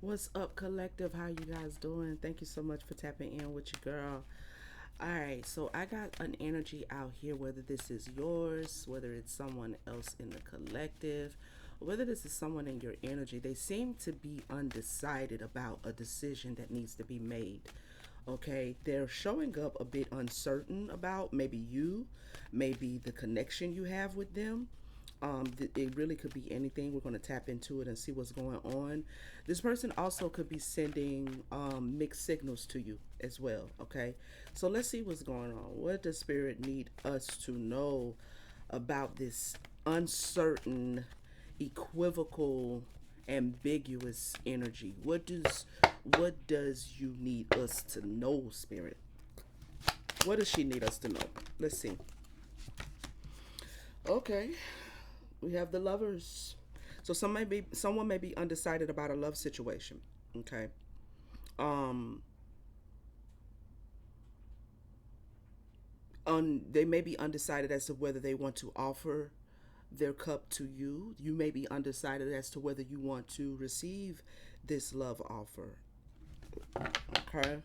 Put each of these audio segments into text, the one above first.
What's up, collective? How you guys doing? Thank you so much for tapping in with your girl. All right, so I got an energy out here, whether this is yours, whether it's someone else in the collective, or whether this is someone in your energy. They seem to be undecided about a decision that needs to be made. Okay, they're showing up a bit uncertain about maybe you, maybe the connection you have with them. It really could be anything. We're going to tap into it and see what's going on. This person also could be sending mixed signals to you as well. Okay, so let's see what's going on. What does spirit need us to know about this uncertain, equivocal, ambiguous energy? What does you need us to know, spirit? What does she need us to know? Let's see. Okay, we have the lovers. So someone may be undecided about a love situation. Okay. Um they may be undecided as to whether they want to offer their cup to you. You may be undecided as to whether you want to receive this love offer. Okay.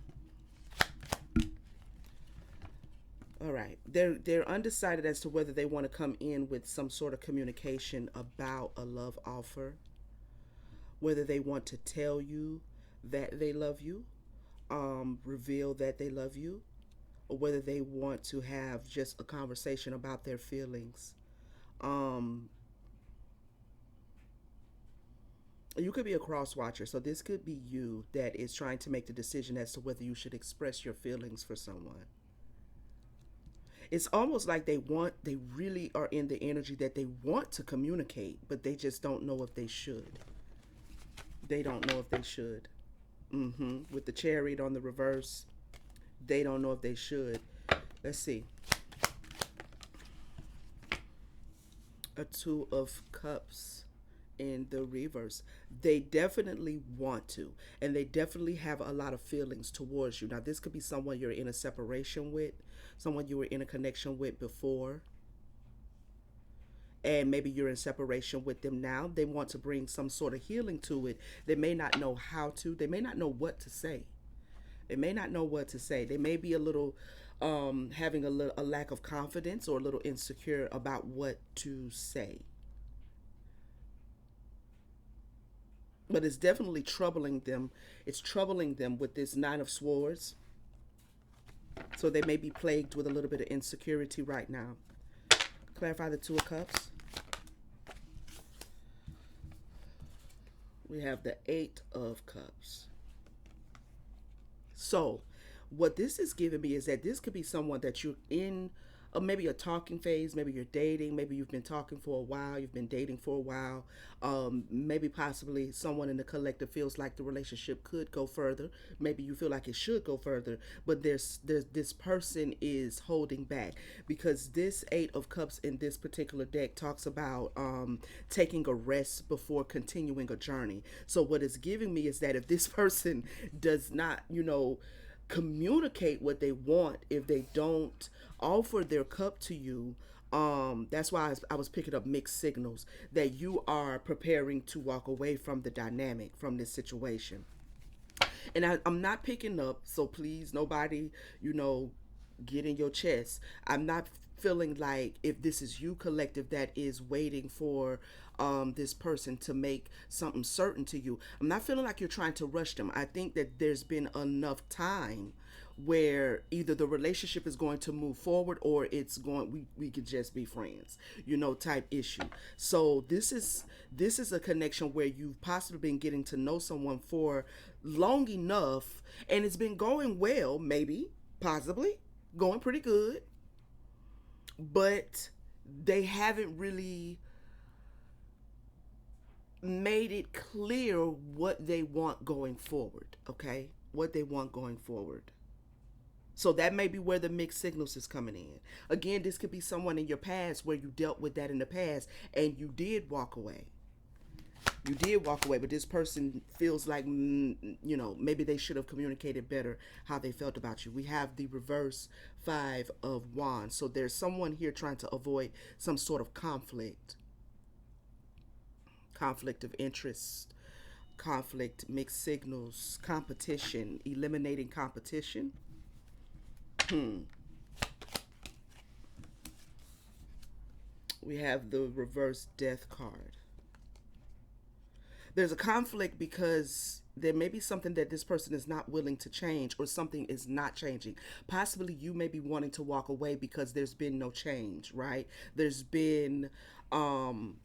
All right. They're undecided as to whether they want to come in with some sort of communication about a love offer, whether they want to tell you that they love you, reveal that they love you, or whether they want to have just a conversation about their feelings. Um, you could be a cross watcher, so this could be you that is trying to make the decision as to whether you should express your feelings for someone. It's almost like they really are in the energy that they want to communicate, but they just don't know if they should. They don't know if they should. With the chariot on the reverse, they don't know if they should. Let's see. A two of cups in the reverse. They definitely want to, and they definitely have a lot of feelings towards you. Now, this could be someone you're in a separation with, someone you were in a connection with before, and maybe you're in separation with them now. They want to bring some sort of healing to it. They may not know how to, they may not know what to say. They may not know what to say. They may be a little having a lack of confidence or a little insecure about what to say. But it's definitely troubling them. It's troubling them with this Nine of Swords. So they may be plagued with a little bit of insecurity right now. Clarify the Two of Cups. We have the Eight of Cups. So, what this is giving me is that this could be someone that you're in, maybe a talking phase. Maybe you're dating. Maybe you've been talking for a while. You've been dating for a while. Maybe possibly someone in the collective feels like the relationship could go further. Maybe you feel like it should go further, but there's this person is holding back because this Eight of Cups in this particular deck talks about taking a rest before continuing a journey. So what it's giving me is that if this person does not, communicate what they want, if they don't offer their cup to you, that's why I was picking up mixed signals that you are preparing to walk away from the dynamic, from this situation. And I'm not picking up, so please, nobody, you know, get in your chest. I'm not feeling like if this is you, collective, that is waiting for this person to make something certain to you. I'm not feeling like you're trying to rush them. I think that there's been enough time where either the relationship is going to move forward or it's going we could just be friends, type issue. So this is a connection where you've possibly been getting to know someone for long enough and it's been going well, maybe, possibly going pretty good, but they haven't really made it clear what they want going forward, okay? What they want going forward. So that may be where the mixed signals is coming in. Again, this could be someone in your past where you dealt with that in the past and you did walk away. You did walk away, but this person feels like, maybe they should have communicated better how they felt about you. We have the reverse Five of Wands. So there's someone here trying to avoid some sort of conflict of interest. conflict, mixed signals, competition, eliminating competition. Hmm. We have the reverse death card. There's a conflict because there may be something that this person is not willing to change, or something is not changing. Possibly you may be wanting to walk away because there's been no change, right? There's been um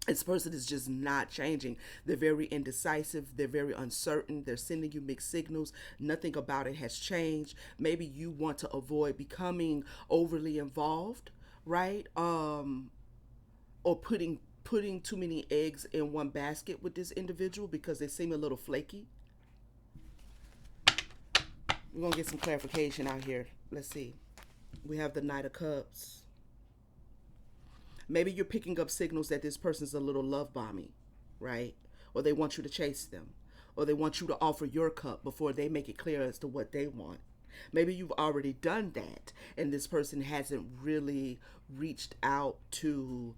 this person is just not changing. They're very indecisive. They're very uncertain. They're sending you mixed signals. Nothing about it has changed. Maybe you want to avoid becoming overly involved, right? Or putting too many eggs in one basket with this individual because they seem a little flaky. We're gonna get some clarification out here. Let's see. We have the Knight of Cups. Maybe you're picking up signals that this person's a little love bombing, right? Or they want you to chase them, or they want you to offer your cup before they make it clear as to what they want. Maybe you've already done that, and this person hasn't really reached out to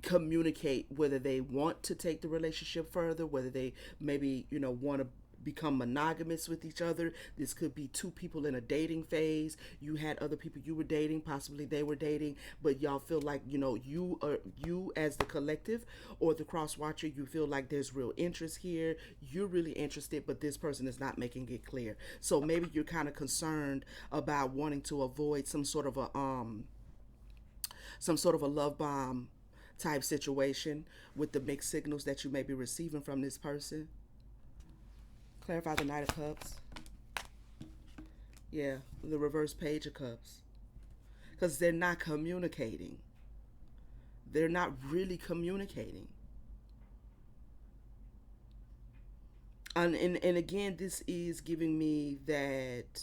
communicate whether they want to take the relationship further, whether they maybe, want to become monogamous with each other. This could be two people in a dating phase. You had other people you were dating, possibly they were dating, but y'all feel like, you as the collective or the cross watcher, you feel like there's real interest here. You're really interested, but this person is not making it clear. So maybe you're kind of concerned about wanting to avoid some sort of a love bomb type situation with the mixed signals that you may be receiving from this person. Clarify the Knight of Cups. Yeah, the reverse Page of Cups. Because they're not communicating. They're not really communicating. And again, this is giving me that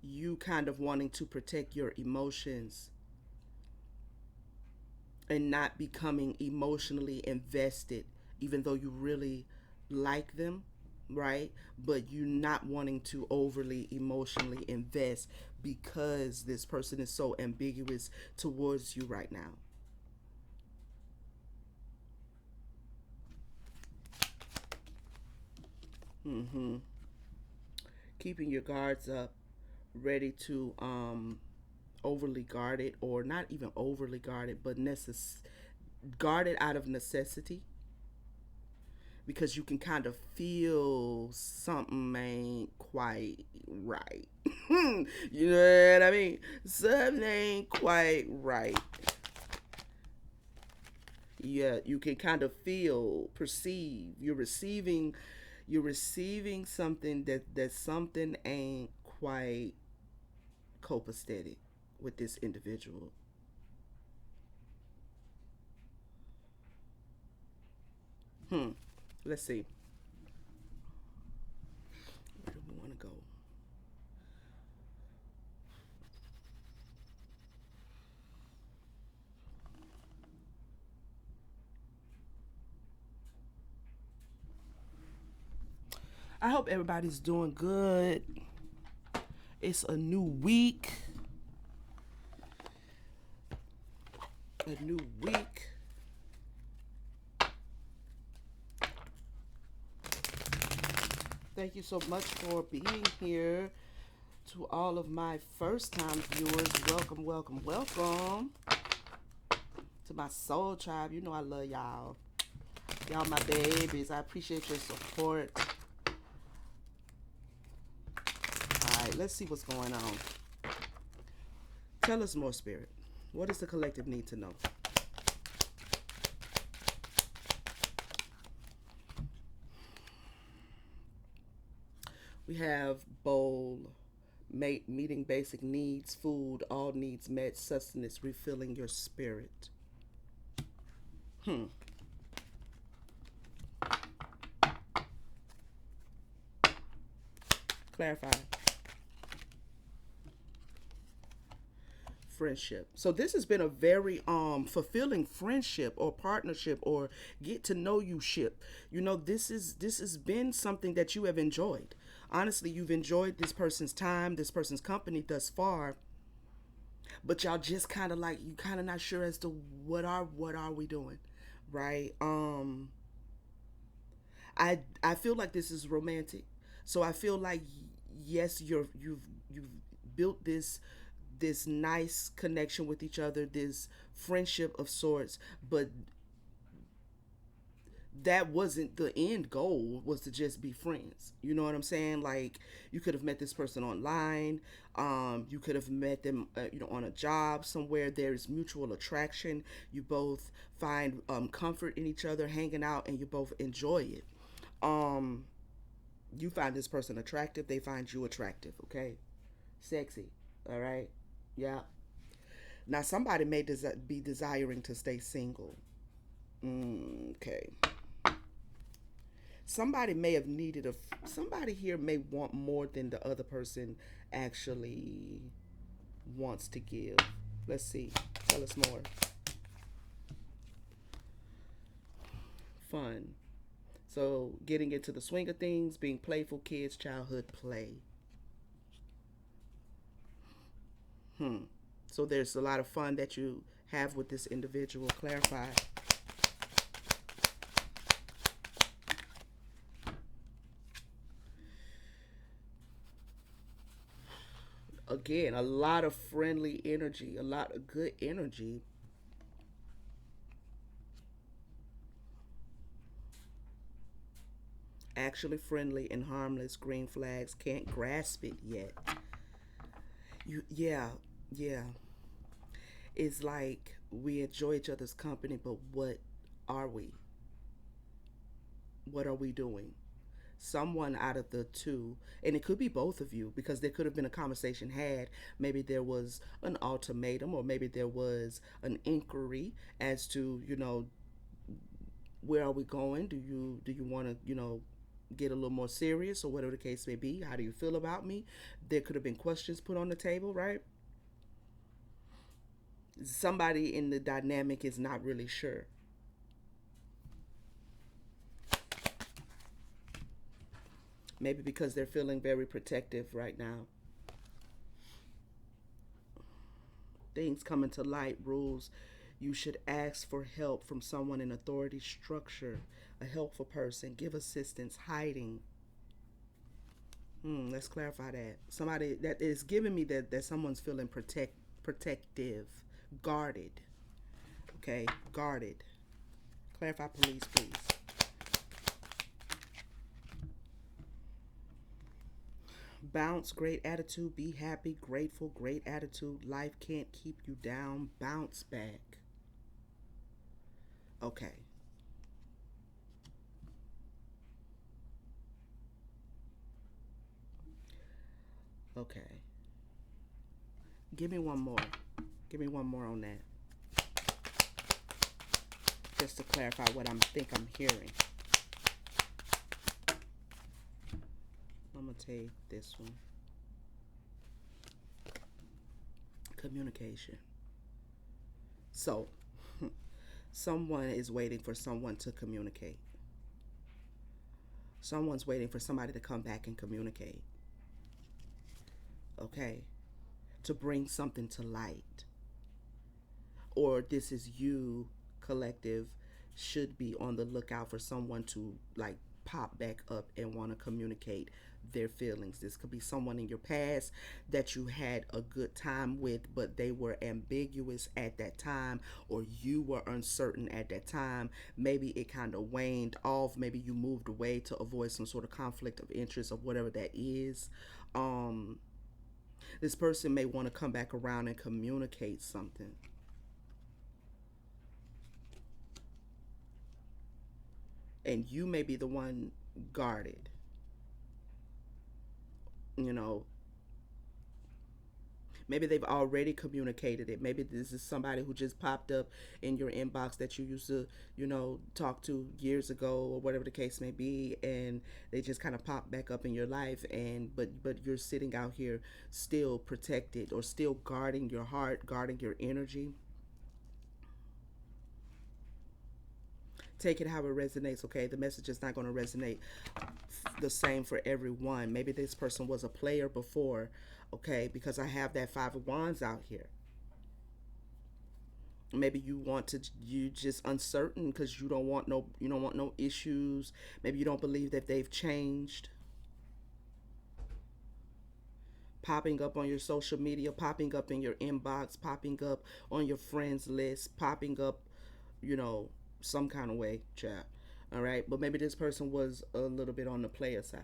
you kind of wanting to protect your emotions and not becoming emotionally invested, even though you really like them, right? But you not wanting to overly emotionally invest because this person is so ambiguous towards you right now. Mm-hmm. Keeping your guards up, ready to overly guard it, or not even overly guarded, but guarded out of necessity, because you can kind of feel something ain't quite right. You know what I mean? Something ain't quite right. Yeah, you can kind of feel, perceive. You're receiving something that something ain't quite copacetic with this individual. Hmm. Let's see. Where do we want to go? I hope everybody's doing good. It's a new week. A new week. Thank you so much for being here. To all of my first time viewers, welcome, welcome, welcome to my soul tribe. You know I love y'all. Y'all my babies. I appreciate your support. Alright, let's see what's going on. Tell us more, Spirit. What does the collective need to know? We have bowl, meeting basic needs, food, all needs met, sustenance, refilling your spirit. Hmm. Clarify. Friendship. So this has been a very fulfilling friendship or partnership or get to know you ship. This has been something that you have enjoyed. Honestly, you've enjoyed this person's time, this person's company thus far, but y'all just kind of like, you kind of not sure as to what are we doing, right? I feel like this is romantic. So I feel like yes, you've built this nice connection with each other, this friendship of sorts, but that wasn't the end goal, was to just be friends. You know what I'm saying? Like, you could have met this person online. You could have met them on a job somewhere. There's mutual attraction. You both find comfort in each other hanging out, and you both enjoy it. um you find this person attractive, they find you attractive. Okay, sexy. All right. Yeah. Now somebody may be desiring to stay single. Okay. Somebody may have needed a. Somebody here may want more than the other person actually wants to give. Let's see. Tell us more. Fun. So getting into the swing of things, being playful kids, childhood play. Hmm. So there's a lot of fun that you have with this individual. Clarify. Again, a lot of friendly energy, a lot of good energy. Actually friendly and harmless. Green flags. Can't grasp it yet. Yeah, yeah. It's like we enjoy each other's company, but what are we? What are we doing? Someone out of the two, and it could be both of you, because there could have been a conversation had. Maybe there was an ultimatum, or maybe there was an inquiry as to, where are we going? Do you want to, get a little more serious, or whatever the case may be? How do you feel about me? There could have been questions put on the table, right? Somebody in the dynamic is not really sure. Maybe because they're feeling very protective right now. Things coming to light, rules. You should ask for help from someone in authority structure, a helpful person, give assistance, hiding. Let's clarify that. Somebody that is giving me that someone's feeling protective, guarded. Okay, guarded. Clarify, police, please. Bounce, great attitude, be happy, grateful, great attitude. Life can't keep you down. Bounce back. Okay. Okay. Give me one more. Give me one more on that. Just to clarify what I'm hearing. I'm gonna take this one. Communication. So, someone is waiting for someone to communicate. Someone's waiting for somebody to come back and communicate. Okay? To bring something to light. Or this is you, collective, should be on the lookout for someone to, like, pop back up and want to communicate their feelings. This could be someone in your past that you had a good time with, but they were ambiguous at that time, or you were uncertain at that time. Maybe it kind of waned off. Maybe you moved away to avoid some sort of conflict of interest, or whatever that is. Um, this person may want to come back around and communicate something. And you may be the one guarded. You know, maybe they've already communicated it. Maybe this is somebody who just popped up in your inbox that you used to, talk to years ago, or whatever the case may be, and they just kind of pop back up in your life, and but you're sitting out here still protected, or still guarding your heart, guarding your energy. Take it how it resonates. Okay, the message is not going to resonate the same for everyone. Maybe this person was a player before. Okay, because I have that five of wands out here. Maybe you just uncertain because you don't want no issues. Maybe you don't believe that they've changed. Popping up on your social media, popping up in your inbox, popping up on your friends list, popping up, you know, some kind of way, chat. All right, but maybe this person was a little bit on the player side.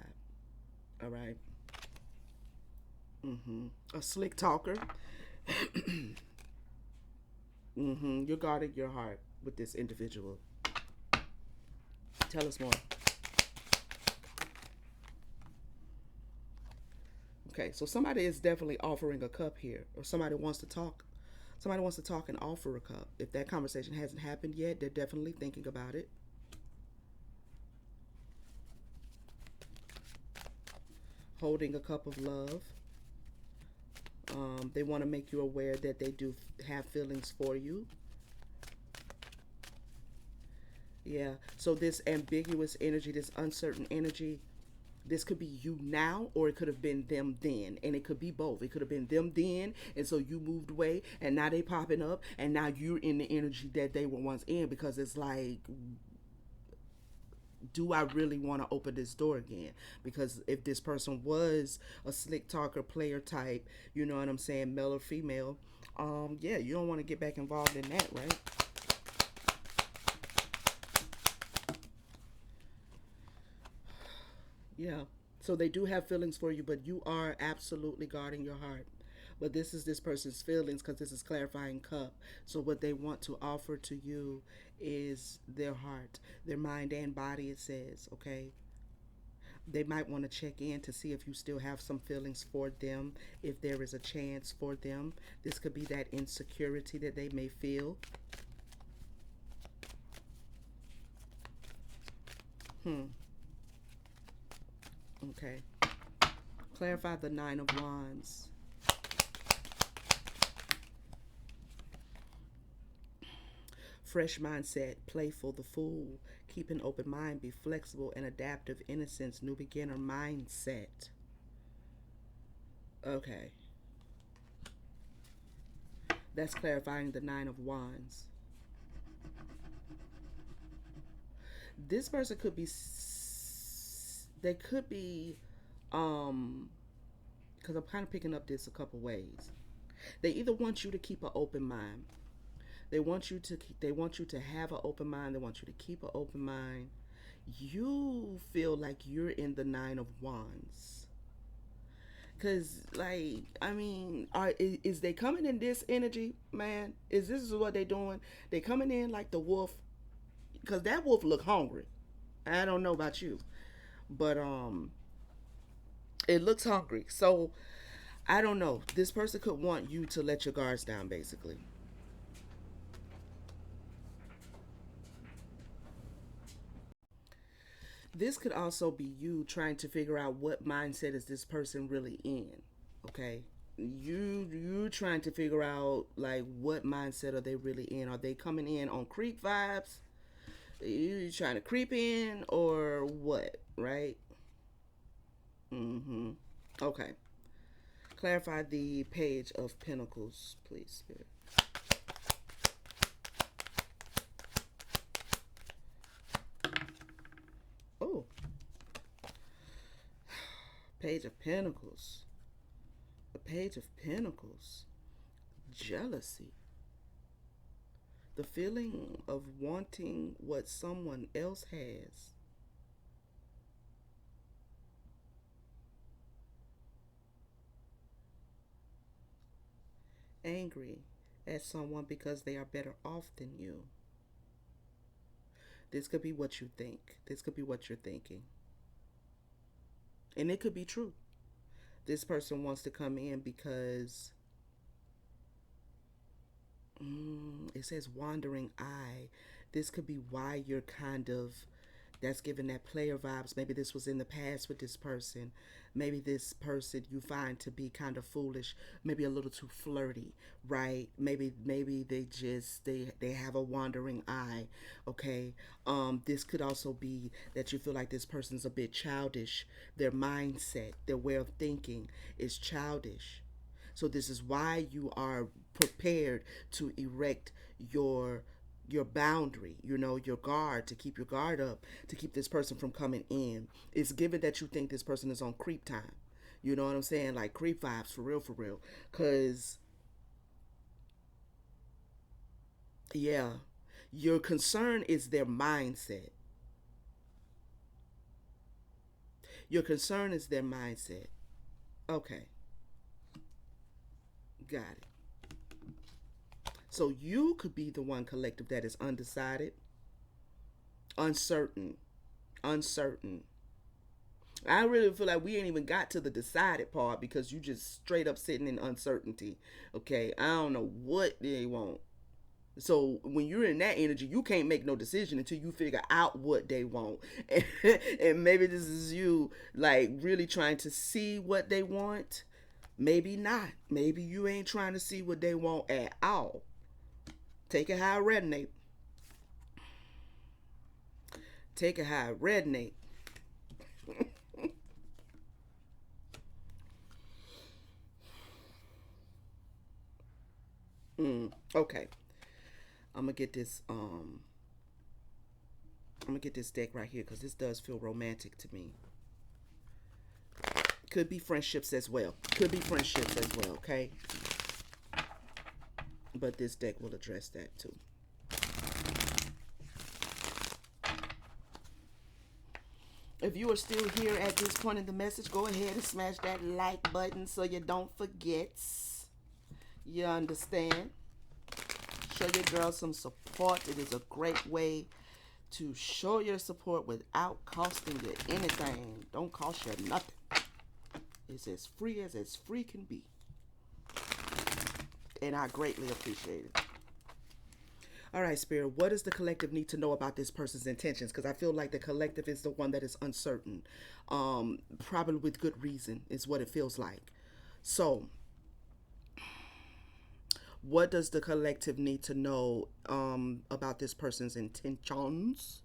All right. A slick talker. You're guarding your heart with this individual. Tell us more. Okay, so somebody is definitely offering a cup here, or somebody wants to talk. Somebody wants to talk and offer a cup. If that conversation hasn't happened yet, they're definitely thinking about it. Holding a cup of love. They want to make you aware that they do have feelings for you. Yeah. So this ambiguous energy, this uncertain energy, this could be you now, or it could have been them then, and it could be both. It could have been them then, and so you moved away, and now they popping up, and now you're in the energy that they were once in, because it's like, do I really want to open this door again? Because if this person was a slick talker, player type, you know what I'm saying, male or female, yeah, you don't want to get back involved in that, right? Yeah. So they do have feelings for you, but you are absolutely guarding your heart. But this is this person's feelings because this is clarifying cup. So what they want to offer to you is their heart, their mind and body, it says, okay? They might want to check in to see if you still have some feelings for them, if there is a chance for them. This could be that insecurity that they may feel. Hmm. Okay. Clarify the Nine of Wands. Fresh mindset, playful, the fool. Keep an open mind, be flexible and adaptive, innocence, new beginner mindset. Okay. That's clarifying the Nine of Wands. This person could be, they could be, because I'm kind of picking up this a couple ways. They either want you to keep an open mind. They want you to have an open mind. They want you to keep an open mind. You feel like you're in the Nine of Wands. Cause like I mean, is they coming in this energy, man? Is this is what they doing? They coming in like the wolf, cause that wolf look hungry. I don't know about you, but it looks hungry. So I don't know. This person could want you to let your guards down, basically. This could also be you trying to figure out what mindset is this person really in. Okay, you trying to figure out like what mindset are they really in? Are they coming in on creep vibes? You trying to creep in or what? Right? Mm-hmm. Okay. Clarify the Page of Pentacles, please, Spirit. Oh, Page of Pentacles. The Page of Pentacles. Jealousy. The feeling of wanting what someone else has. Angry at someone because they are better off than you. This could be what you think. This could be what you're thinking. And it could be true. This person wants to come in because it says wandering eye. This could be why you're kind of, that's giving that player vibes. Maybe this was in the past with this person. Maybe this person you find to be kind of foolish, maybe a little too flirty, right? Maybe they have a wandering eye. Okay. This could also be that you feel like this person's a bit childish. Their mindset, their way of thinking is childish. So this is why you are prepared to erect your your boundary, you know, your guard, to keep your guard up, to keep this person from coming in. It's given that you think this person is on creep time. You know what I'm saying? Like creep vibes, for real, for real. Cause yeah, your concern is their mindset. Your concern is their mindset. Okay, got it. So you could be the one collective that is undecided, uncertain, uncertain. I really feel like we ain't even got to the decided part because you just straight up sitting in uncertainty. Okay, I don't know what they want. So when you're in that energy, you can't make no decision until you figure out what they want. And maybe this is you like really trying to see what they want. Maybe not. Maybe you ain't trying to see what they want at all. Take it how it resonate. Take it how it resonate. Okay. I'm gonna get this I'm gonna get this deck right here because this does feel romantic to me. Could be friendships as well. Could be friendships as well, okay? But this deck will address that too. If you are still here at this point in the message, go ahead and smash that like button so you don't forget. You understand? Show your girl some support. It is a great way to show your support without costing you anything. Don't cost you nothing. It's as free can be. And I greatly appreciate it. All right, Spirit, what does the collective need to know about this person's intentions? Because I feel like the collective is the one that is uncertain. Probably with good reason, is what it feels like. So, what does the collective need to know about this person's intentions?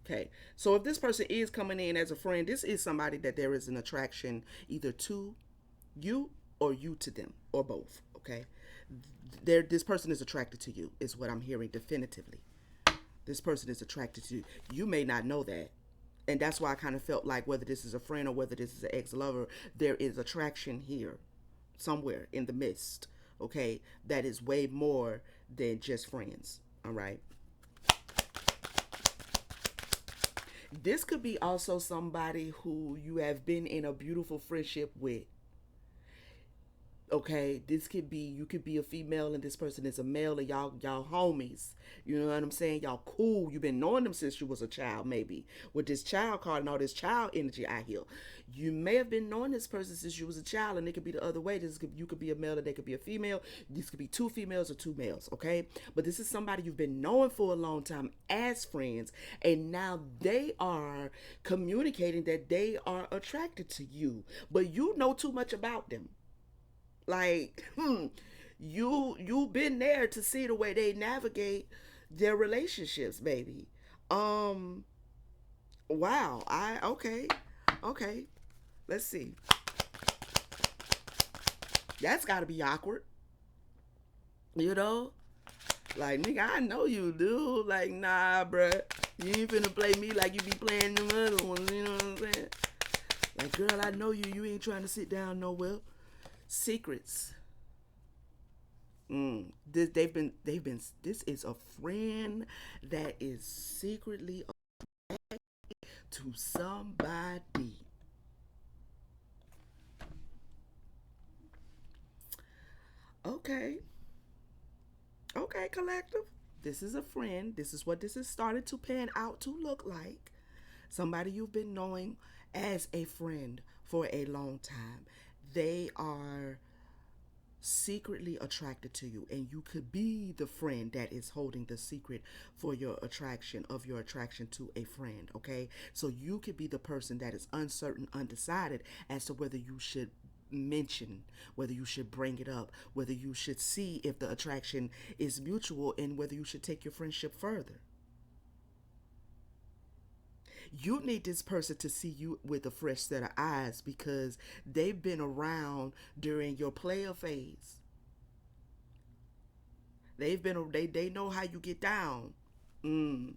Okay, so if this person is coming in as a friend, this is somebody that there is an attraction either to you or you to them or both. Okay, this person is attracted to you, is what I'm hearing definitively. This person is attracted to you. You may not know that. And that's why I kind of felt like whether this is a friend or whether this is an ex lover, there is attraction here somewhere in the midst. Okay, that is way more than just friends. All right. This could be also somebody who you have been in a beautiful friendship with. Okay, this could be, you could be a female and this person is a male, and y'all homies. You know what I'm saying? Y'all cool. You've been knowing them since you was a child, maybe. With this child card and all this child energy I hear. You may have been knowing this person since you was a child, and it could be the other way. You could be a male and they could be a female. This could be two females or two males, okay? But this is somebody you've been knowing for a long time as friends, and now they are communicating that they are attracted to you. But you know too much about them. Like, you've been there to see the way they navigate their relationships, baby. Um, wow. I okay, okay. Let's see. That's got to be awkward, you know. Like, nigga, I know you, dude. Like, nah, bruh. You ain't finna play me like you be playing them other ones. You know what I'm saying? Like, girl, I know you. You ain't trying to sit down nowhere. Secrets. They've been. This is a friend that is secretly to somebody. Okay, okay, collective. This is a friend. This is what this has started to pan out to look like. Somebody you've been knowing as a friend for a long time. They are secretly attracted to you, and you could be the friend that is holding the secret for your attraction, of your attraction to a friend. Okay, so you could be the person that is uncertain, undecided as to whether you should mention, whether you should bring it up, whether you should see if the attraction is mutual, and whether you should take your friendship further. You need this person to see you with a fresh set of eyes because they've been around during your player phase. They know how you get down. Mm.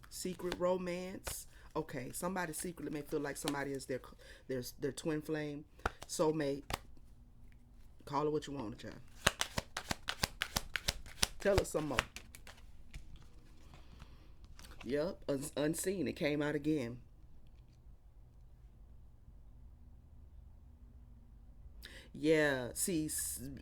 Secret romance. Okay, somebody secretly may feel like somebody is their twin flame, soulmate. Call it what you want, child. Tell us some more. Yep, unseen. It came out again. Yeah, see,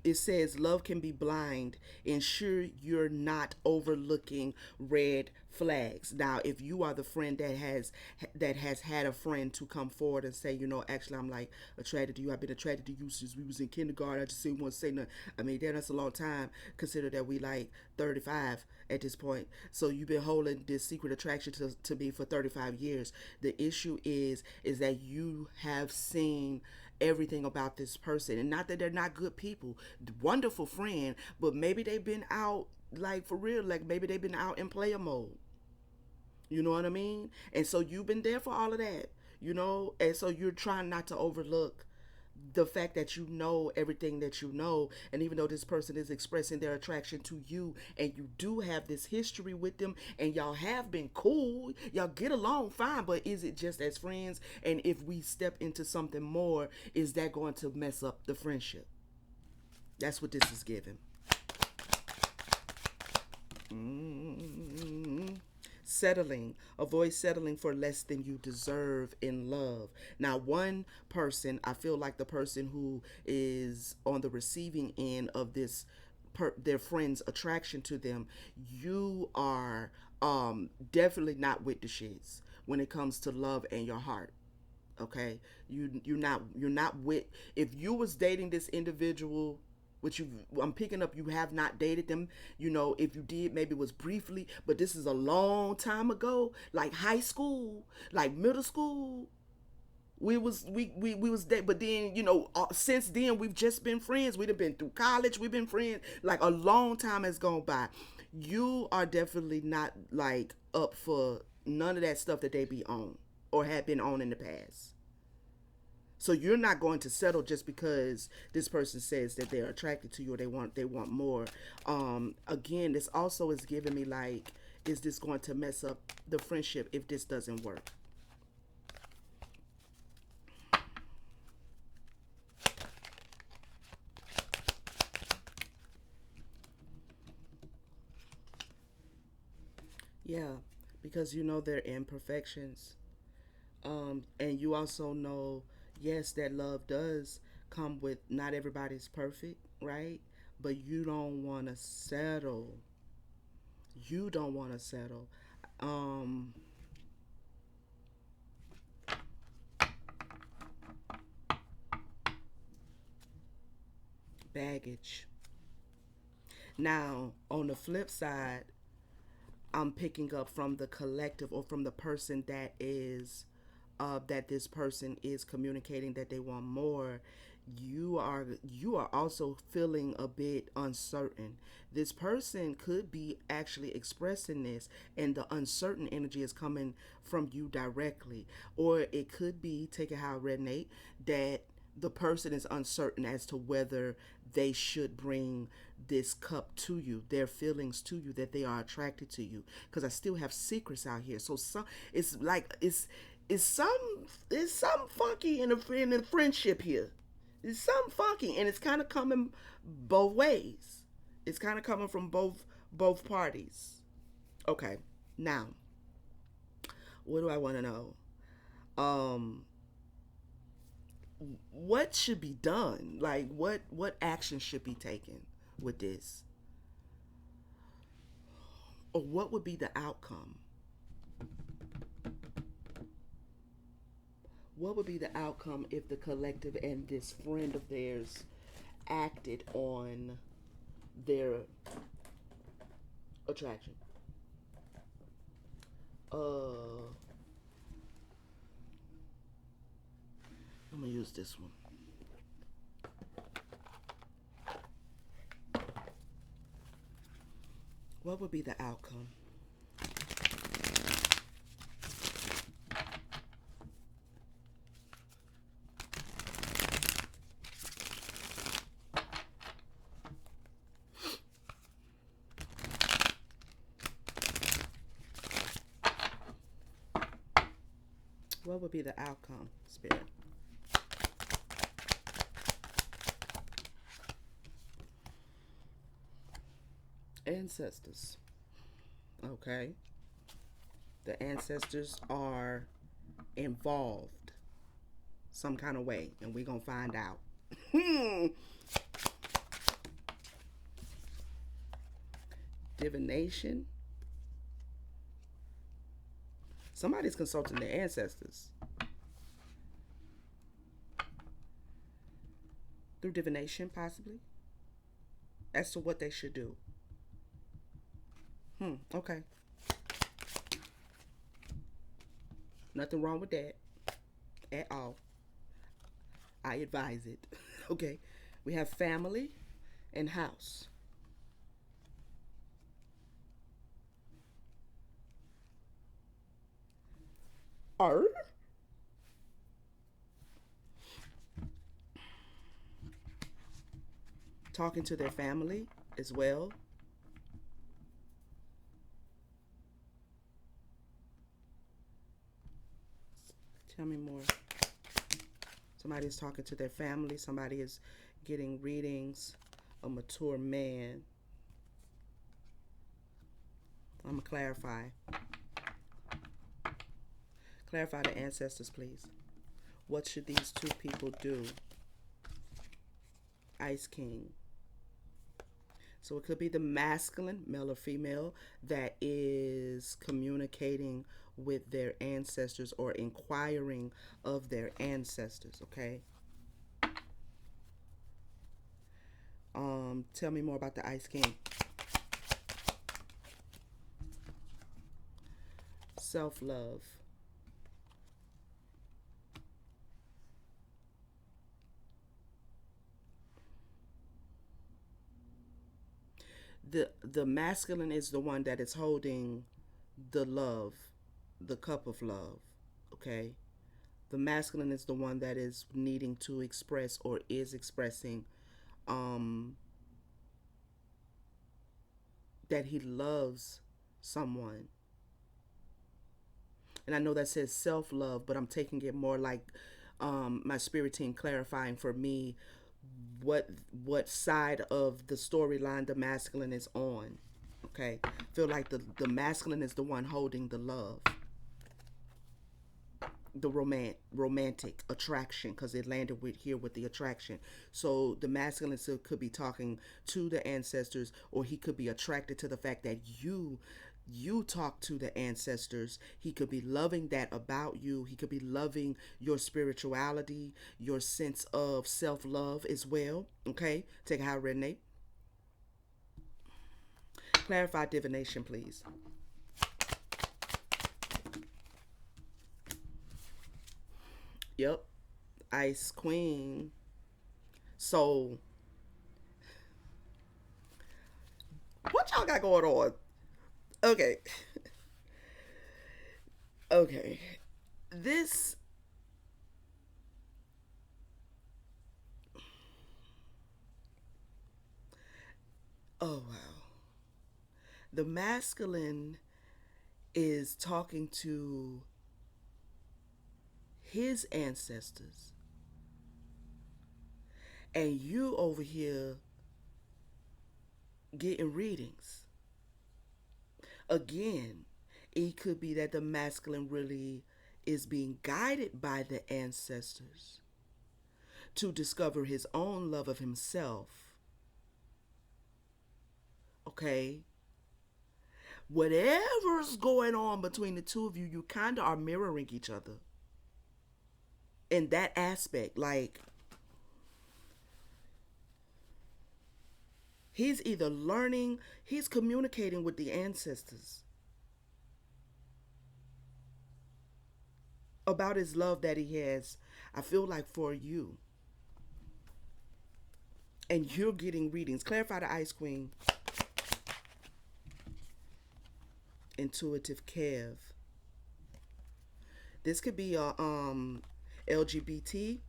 it says love can be blind. Ensure you're not overlooking red flags. Now, if you are the friend that has had a friend to come forward and say, actually, I'm like attracted to you. I've been attracted to you since we was in kindergarten. I just didn't want to say nothing. I mean, damn, that's a long time. Consider that we like 35 at this point. So you've been holding this secret attraction to me for 35 years. The issue is that you have seen everything about this person, and not that they're not good people, wonderful friend, but maybe they've been out, like for real, like maybe they've been out in player mode. You know what I mean? And so you've been there for all of that, and so you're trying not to overlook the fact that you know everything that you know. And even though this person is expressing their attraction to you, and you do have this history with them, and y'all have been cool, y'all get along fine, but is it just as friends? And if we step into something more, is that going to mess up the friendship? That's what this is giving. Mm-hmm. Settling. Avoid settling for less than you deserve in love. Now, one person, I feel like the person who is on the receiving end of this, their friend's attraction to them, you are definitely not with the shits when it comes to love and your heart. Okay, you're not with. If you was dating this individual, which you, I'm picking up, you have not dated them. If you did, maybe it was briefly, but this is a long time ago, like high school, like middle school. We was that, but then since then we've just been friends. We've been through college. We've been friends. Like a long time has gone by. You are definitely not like up for none of that stuff that they be on or have been on in the past. So you're not going to settle just because this person says that they're attracted to you or they want more. Again, this also is giving me like, is this going to mess up the friendship if this doesn't work? Yeah, because you know their imperfections. And you also know, yes, that love does come with not everybody's perfect, right? But you don't want to settle. You don't want to settle. Um, Baggage. Now, on the flip side, I'm picking up from the collective or from the person that this person is communicating that they want more. You are also feeling a bit uncertain. This person could be actually expressing this, and the uncertain energy is coming from you directly, or it could be, take it how it resonate, that the person is uncertain as to whether they should bring this cup to you, their feelings to you, that they are attracted to you. Because I still have secrets out here. So it's like it's some funky in the friendship here. It's something funky, and it's kind of coming both ways. It's kind of coming from both parties. Okay, now what do I want to know? Um, what should be done? Like what action should be taken with this, or what would be the outcome? What would be the outcome if the collective and this friend of theirs acted on their attraction? Uh, I'm gonna use this one. What would be the outcome? What would be the outcome, Spirit? Ancestors. Okay. The ancestors are involved some kind of way, and we're going to find out. Divination. Somebody's consulting their ancestors through divination, possibly, as to what they should do. Okay. Nothing wrong with that at all. I advise it. Okay. We have family and house. Are talking to their family as well. Tell me more. Somebody is talking to their family. Somebody is getting readings. A mature man. I'm going to clarify. Clarify the ancestors, please. What should these two people do? Ice King. So it could be the masculine, male or female, that is communicating with their ancestors or inquiring of their ancestors, okay? Tell me more about the Ice King. Self-love. The masculine is the one that is holding the love, the cup of love, okay? The masculine is the one that is needing to express or is expressing um that he loves someone. And I know that says self-love, but I'm taking it more like my spirit team clarifying for me what side of the storyline the masculine is on. Okay, feel like the masculine is the one holding the love, the romantic attraction, because it landed with here with the attraction. So the masculine still could be talking to the ancestors, or he could be attracted to the fact that you talk to the ancestors. He could be loving that about you. He could be loving your spirituality, your sense of self-love as well. Okay, take a high resonate. Clarify divination, please. Yep. Ice Queen. So what y'all got going on? Okay. Okay. This, oh wow. The masculine is talking to his ancestors, and you over here getting readings. Again, it could be that the masculine really is being guided by the ancestors to discover his own love of himself. Okay? Whatever's going on between the two of you, you kind of are mirroring each other in that aspect. Like, he's either learning, he's communicating with the ancestors about his love that he has, I feel like, for you. And you're getting readings. Clarify the Ice Queen. Intuitive Kev. This could be a LGBT.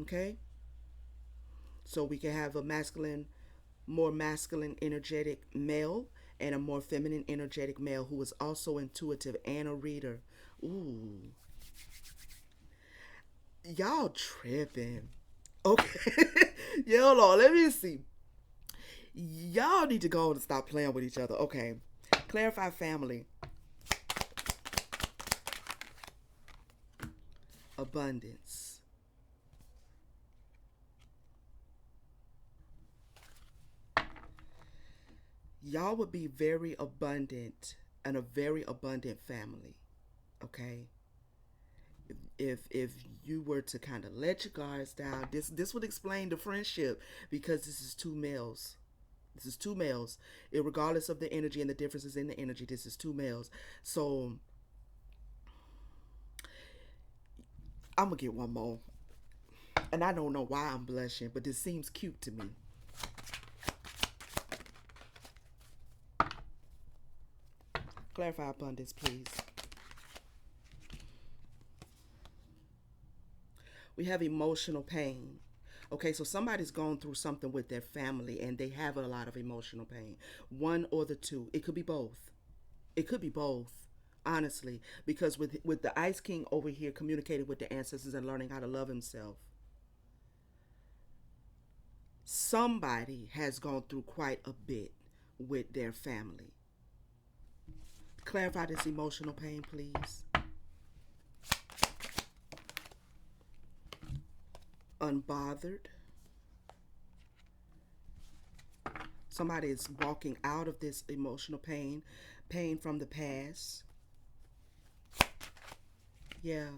Okay? So we can have a masculine, more masculine, energetic male, and a more feminine, energetic male who is also intuitive and a reader. Ooh, y'all tripping. Okay. Yeah, hold on. Let me see. Y'all need to go and stop playing with each other. Okay. Clarify family. Abundance. Y'all would be very abundant and a very abundant family. Okay. If you were to kind of let your guards down, this would explain the friendship because this is two males. This is two males. Regardless of the energy and the differences in the energy, this is two males. So I'm gonna get one more. And I don't know why I'm blushing, but this seems cute to me. Clarify abundance, please. We have emotional pain. Okay, so somebody's going through something with their family and they have a lot of emotional pain. One or the two. It could be both. It could be both. Honestly, because with the Ice King over here communicating with the ancestors and learning how to love himself, somebody has gone through quite a bit with their family. Clarify this emotional pain, please. Unbothered. Somebody is walking out of this emotional pain, pain from the past. Yeah.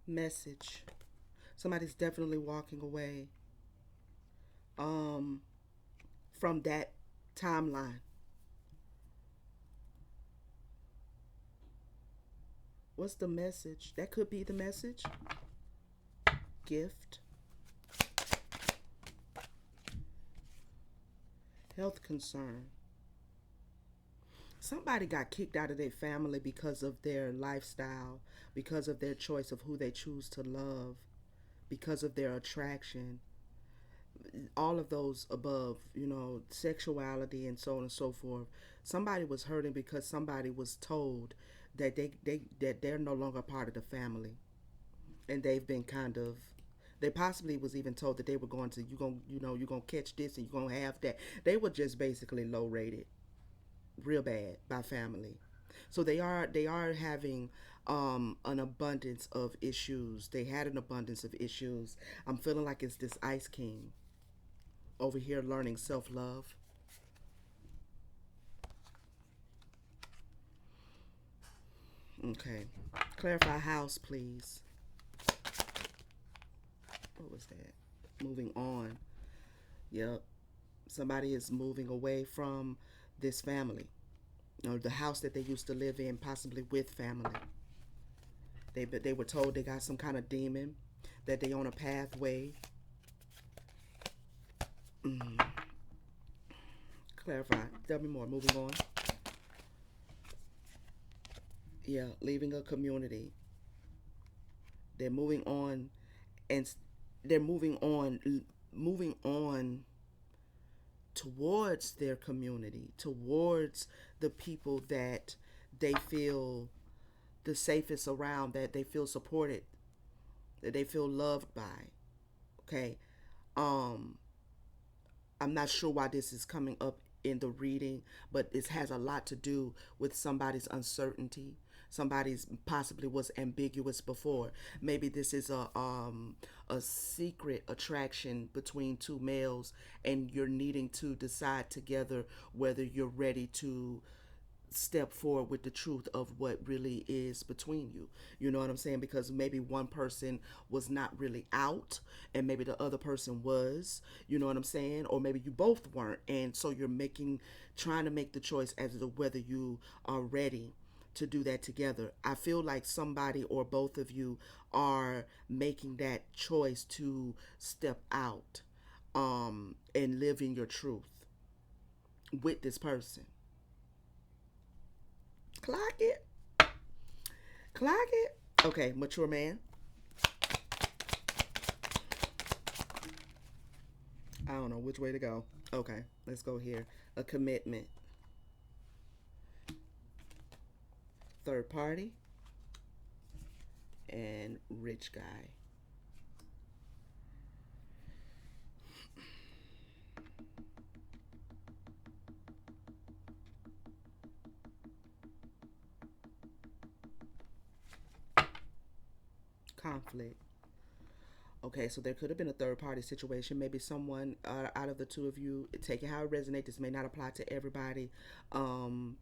Message. Somebody's definitely walking away um from that timeline. What's the message? That could be the message. Gift. Health concern. Somebody got kicked out of their family because of their lifestyle, because of their choice of who they choose to love, because of their attraction, all of those above, sexuality and so on and so forth. Somebody was hurting because somebody was told that they're no longer part of the family, and they've been kind of. They possibly was even told that they were going to you're gonna catch this and you're gonna have that. They were just basically low rated, real bad by family. So they are having an abundance of issues. They had an abundance of issues. I'm feeling like it's this Ice King over here learning self love. Okay. Clarify house, please. What was that? Moving on. Yep. Somebody is moving away from this family. Or the house that they used to live in, possibly with family. They were told they got some kind of demon, that they on a pathway. Mm. Clarify. Tell me more. Moving on. Yeah, leaving a community. They're moving on, and they're moving on towards their community, towards the people that they feel the safest around, that they feel supported, that they feel loved by. Okay. Um, I'm not sure why this is coming up in the reading, but it has a lot to do with somebody's uncertainty. Somebody's possibly was ambiguous before. Maybe this is a secret attraction between two males, and you're needing to decide together whether you're ready to step forward with the truth of what really is between you. You know what I'm saying? Because maybe one person was not really out and maybe the other person was, you know what I'm saying? Or maybe you both weren't. And so you're trying to make the choice as to whether you are ready to do that together. I feel like somebody or both of you are making that choice to step out and live in your truth with this person. Clock it. Clock it. Okay, mature man. I don't know which way to go. Okay, let's go here. A commitment. third party, and rich guy. Conflict. Okay, so there could have been a third party situation. Maybe someone out of the two of you, take it how it resonates. This may not apply to everybody. Um,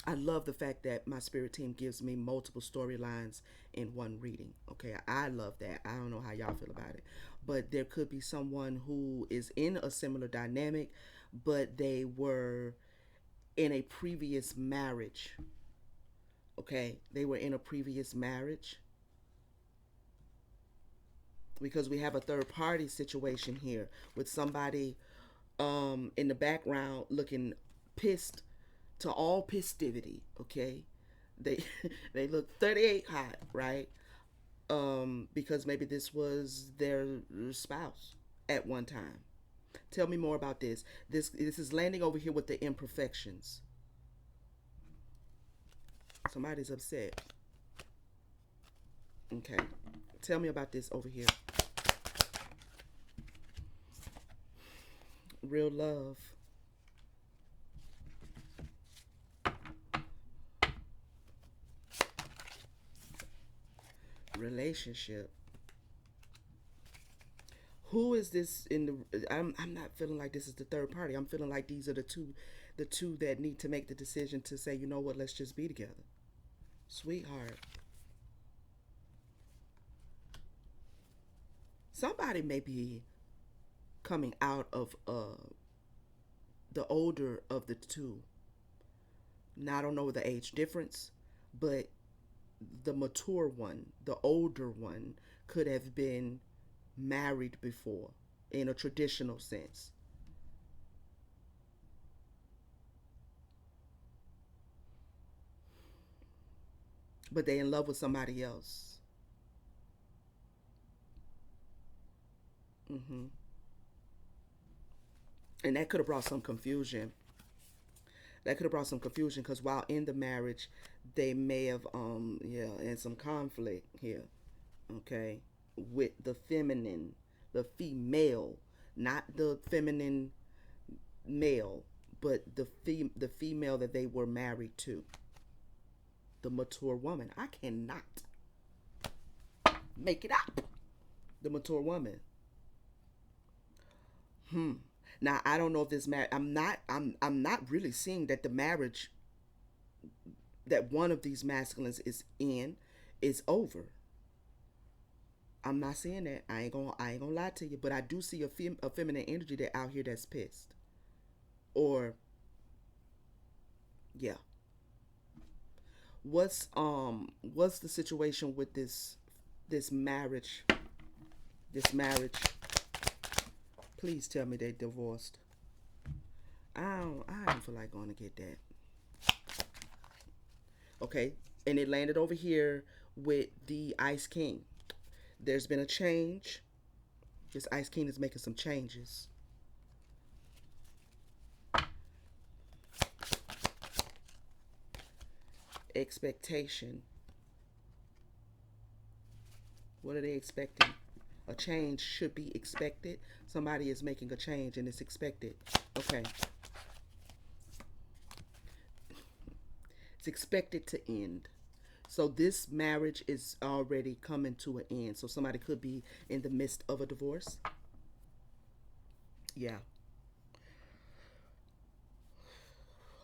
I love the fact that my spirit team gives me multiple storylines in one reading. Okay, I love that. I don't know how y'all feel about it. But there could be someone who is in a similar dynamic, but they were in a previous marriage. Okay, they were in a previous marriage because we have a third party situation here with somebody in the background looking pissed to all pistivity. Okay, they they look 38 hot, right? Because maybe this was their spouse at one time. Tell me more about this. This is landing over here with the imperfections. Somebody's upset. Okay, tell me about this over here. Real love. Relationship. Who is this in the? I'm not feeling like this is the third party. I'm feeling like these are the two that need to make the decision to say, you know what, let's just be together, sweetheart. Somebody may be coming out of the older of the two. Now I don't know the age difference, but the mature one, the older one, could have been married before in a traditional sense. But they in love with somebody else. Hmm. And that could have brought some confusion. That could have brought some confusion because while in the marriage, they may have yeah, and some conflict here. Okay, with the feminine, the female, not the feminine male, but the female that they were married to, the mature woman. I cannot make it up. The mature woman. Hmm. Now I don't know if this marriage. I'm not really seeing that the marriage that one of these masculines is in is over. I'm not seeing that. I ain't gonna lie to you, but I do see a feminine energy that out here that's pissed. Or yeah, what's the situation with this marriage? This marriage. Please tell me they divorced. I don't feel like going to get that. Okay, and it landed over here with the Ice King. There's been a change. This Ice King is making some changes. Expectation. What are they expecting? A change should be expected. Somebody is making a change and it's expected. Okay. It's expected to end. So this marriage is already coming to an end. So somebody could be in the midst of a divorce. Yeah.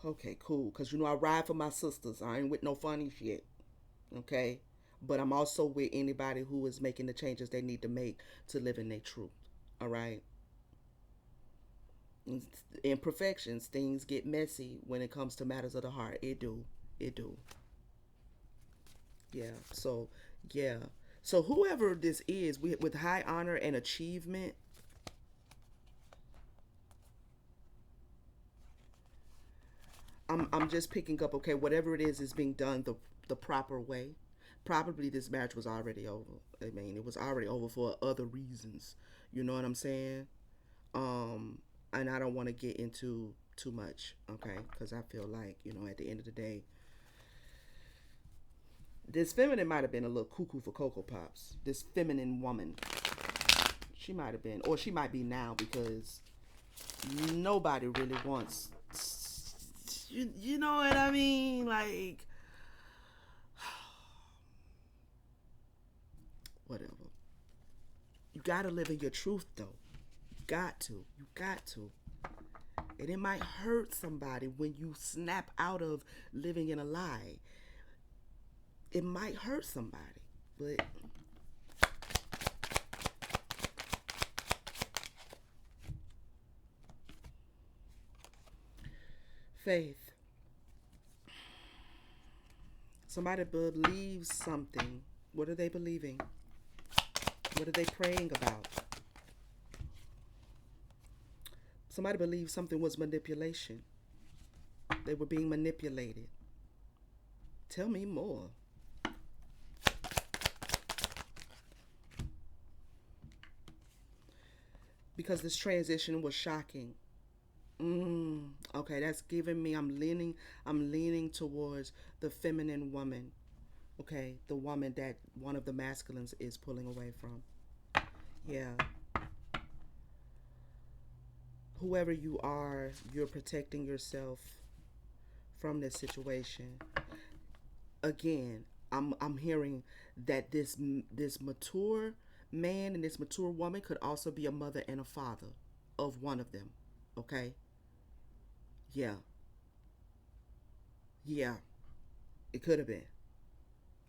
Okay, cool. Because I ride for my sisters. I ain't with no funny shit. Okay. But I'm also with anybody who is making the changes they need to make to live in their truth. All right. Imperfections, things get messy when it comes to matters of the heart. It do. It do. Yeah. So, yeah. So whoever this is, with high honor and achievement, I'm just picking up. Okay, whatever it is being done the proper way. Probably this marriage was already over. I mean, it was already over for other reasons. You know what I'm saying? And I don't want to get into too much, okay? Because I feel like at the end of the day, This feminine might have been a little cuckoo for Cocoa Pops. This feminine woman, she might have been, or she might be now, because nobody really wants. You know what I mean? Like, whatever. You gotta live in your truth, though. You got to. You got to. And it might hurt somebody when you snap out of living in a lie. It might hurt somebody, but faith. Somebody believes something. What are they believing? What are they praying about? Somebody believes something was manipulation. They were being manipulated. Tell me more. Because this transition was shocking. Okay, that's giving me. I'm leaning towards the feminine woman. Okay, the woman that one of the masculines is pulling away from. Yeah. Whoever you are, you're protecting yourself from this situation. Again, I'm hearing that this mature man and this mature woman could also be a mother and a father of one of them. Okay? Yeah. Yeah. It could have been.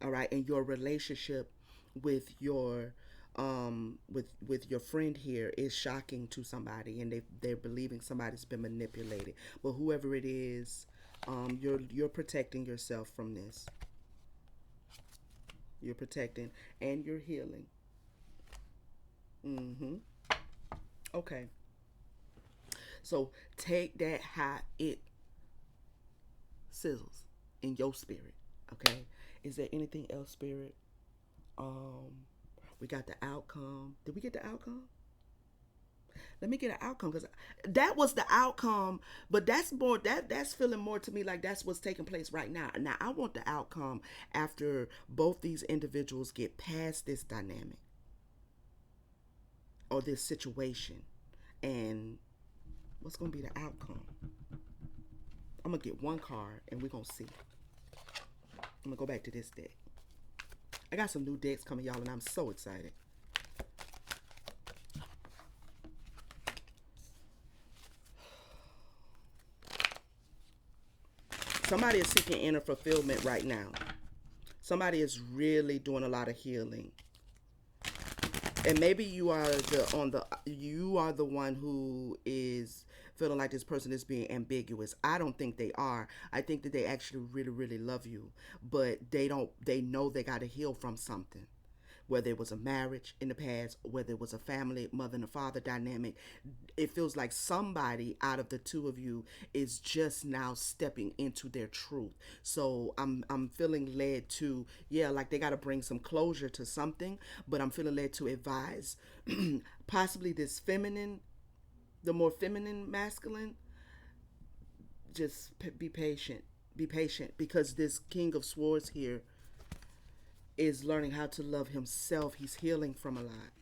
All right, and your relationship with your friend here is shocking to somebody, and they're believing somebody's been manipulated. But whoever it is, you're protecting yourself from this. You're protecting and you're healing. Mm-hmm. Okay. So take that how it sizzles in your spirit. Okay. Is there anything else, spirit? Um, we got the outcome. Did we get the outcome? Let me get an outcome, because that was the outcome, but that's feeling more to me like that's what's taking place right now. Now I want the outcome after both these individuals get past this dynamic or this situation, and what's gonna be the outcome. I'm gonna get one card and we're gonna see. I'm gonna go back to this deck. I got some new decks coming, y'all, and I'm so excited. Somebody is seeking inner fulfillment right now. Somebody is really doing a lot of healing. And maybe you are the one who is feeling like this person is being ambiguous. I don't think they are. I think that they actually really, really love you, but they know they got to heal from something, whether it was a marriage in the past, whether it was a family mother and a father dynamic. It feels like somebody out of the two of you is just now stepping into their truth. So I'm feeling led to, yeah, like they got to bring some closure to something, but I'm feeling led to advise possibly this feminine, the more feminine masculine, just be patient. Be patient, because this King of Swords here is learning how to love himself. He's healing from a lot.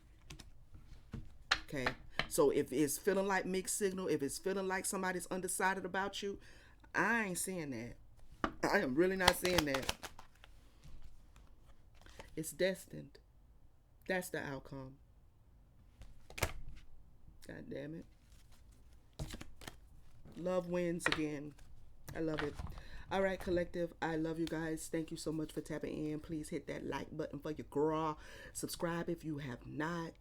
Okay. So if it's feeling like mixed signal, if it's feeling like somebody's undecided about you, I ain't seeing that. I am really not seeing that. It's destined. That's the outcome. God damn it. Love wins again. I love it. All right, collective. I love you guys. Thank you so much for tapping in. Please hit that like button for your girl. Subscribe if you have not.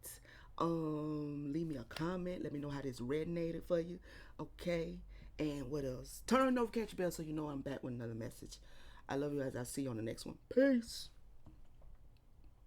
Leave me a comment. Let me know how this resonated for you. Okay. And what else? Turn on the notification bell so you know I'm back with another message. I love you guys. I'll see you on the next one. Peace.